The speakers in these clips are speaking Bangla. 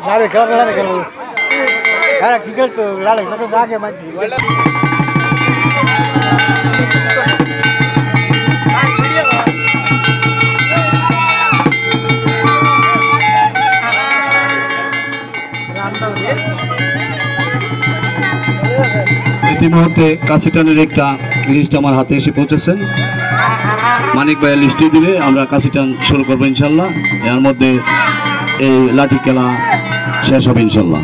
Lari kalau ada kikil tu lari itu dah ke macam. ইতিমধ্যে কাশিটানের একটা লিস্ট আমার হাতে এসে পৌঁছেছেন। মানিক ভাইয়ের লিস্টে দিলে আমরা কাশিটান শুরু করবো ইনশাল্লাহ। এর মধ্যে এই লাঠি খেলা শেষ হবে ইনশাল্লাহ।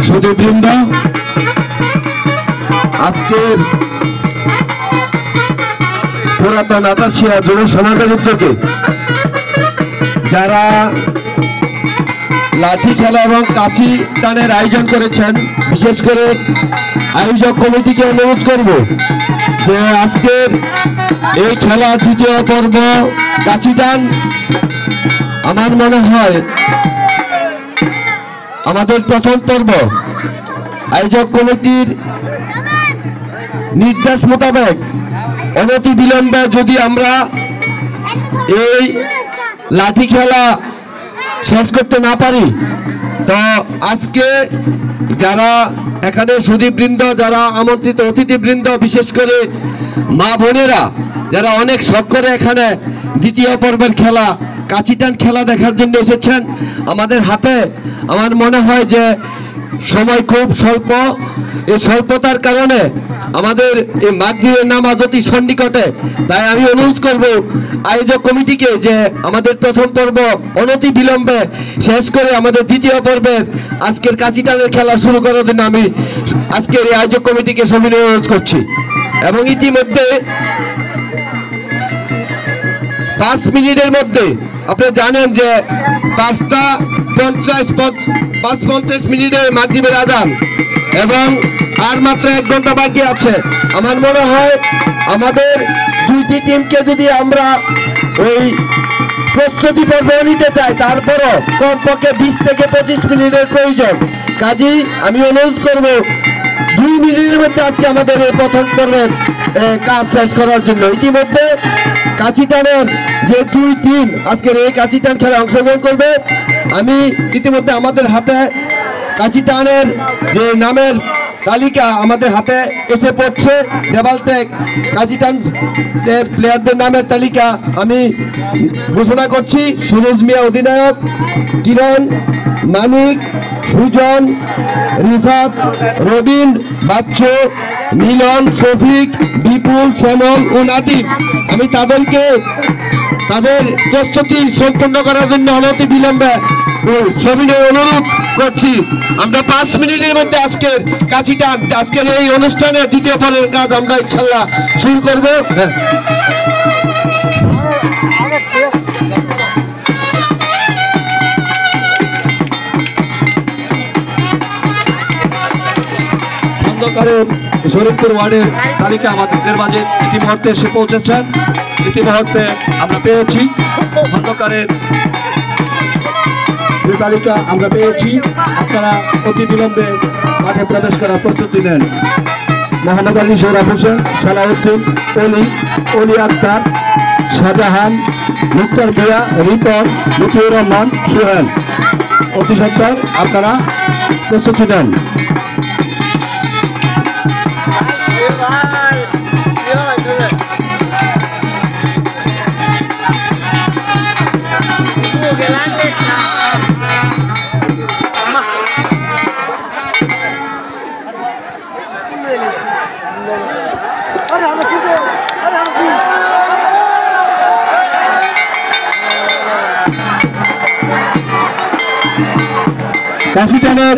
সুধীবৃন্দ, আজকের পুরাতন আতাশিয়া যুব সমাজের উদ্যোগে যারা লাঠি খেলা এবং কাঁচি টানের আয়োজন করেছেন, বিশেষ করে আয়োজক কমিটিকে অনুরোধ করব যে আজকের এই খেলার দ্বিতীয় পর্ব কাঁচি টান আমার মনে হয় আমাদের প্রথম পর্ব আয়োজক কমিটির নির্দেশ মোতাবেক অনতি বিলম্বে যদি আমরা এই লাঠি খেলা শেষ করতে না পারি, তো আজকে যারা এখানে সুধীবৃন্দ, যারা আমন্ত্রিত অতিথিবৃন্দ, বিশেষ করে মা বোনেরা যারা অনেক শখ করে এখানে দ্বিতীয় পর্বের খেলা কাঁচিটান খেলা দেখার জন্য এসেছেন, আমাদের হাতে আমার মনে হয় যে সময় খুব স্বল্প। এই স্বল্পতার কারণে আমাদের এই মাগরিবের নামাজ অতি সন্নিকটে, তাই আমি অনুরোধ করব আয়োজক কমিটিকে যে আমাদের প্রথম পর্ব অনতি বিলম্বে শেষ করে আমাদের দ্বিতীয় পর্বের আজকের কাঁচিটানের খেলা শুরু করার জন্য আমি আজকের এই আয়োজক কমিটিকে সবিনয় অনুরোধ করছি। এবং ইতিমধ্যে 5 মিনিটের মধ্যে আপনারা জানেন যে 5:50 মিনিটে মাগরিবের আযান এবং আর মাত্র 1 ঘন্টা বাকি আছে। আমার মনে হয় আমাদের দুইটি টিমকে যদি আমরা ওই প্রস্তুতি পর্ব নিতে চাই, তারপরও কমপক্ষে 20 থেকে 25 মিনিটের প্রয়োজন। কাজেই আমি অনুরোধ করব 2 মিনিটের মধ্যে আজকে আমাদের এই প্রথম পর্বের কাজ শেষ করার জন্য। ইতিমধ্যে কাছি টানের যে 2 টিম আজকের এই কাছি টান খেলায় অংশগ্রহণ করবে। আমি ইতিমধ্যে আমাদের হাতে কাছি টানের যে নামের তালিকা আমাদের হাতে এসে পড়ছে। দেওয়ালটেক কাছি টান প্লেয়ারদের নামের তালিকা আমি ঘোষণা করছি। সুরজ মিয়া অধিনায়ক, কিরণ, মানিক, সুজন, রিফাত, রবিন, বাচ্চু, মিলন, শফিক, বিপুল, শ্যামল ও নাদিম। আমি তাদেরকে তাদের প্রস্তুতি সম্পন্ন করার জন্য অনতি বিলম্বে সবিনয় অনুরোধ করছি। আমরা 5 মিনিটের মধ্যে আজকের এই অনুষ্ঠানের দ্বিতীয় পর্বের কাজ আমরা ইনশাল্লাহ শুরু করবো। শরীফপুর ওয়ার্ডের তালিকা আমাদের মাঝে ইতিমধ্যে এসে পৌঁছেছেন। ইতিমধ্যে আমরা পেয়েছি খন্দকারের যে তালিকা আমরা পেয়েছি। আপনারা অতি বিলম্বে মাঠে প্রবেশ করার প্রস্তুতি নেন। মোহাম্মদ আলী, সৌরভ হোসেন, সালাউদ্দিন, অলি আক্তার, শাহজাহান, মুক্তার মিয়া, রিপন, লুকিউর রহমান, সোহেল। অতি সত্তর আপনারা প্রস্তুতি নেন। কাছি টানের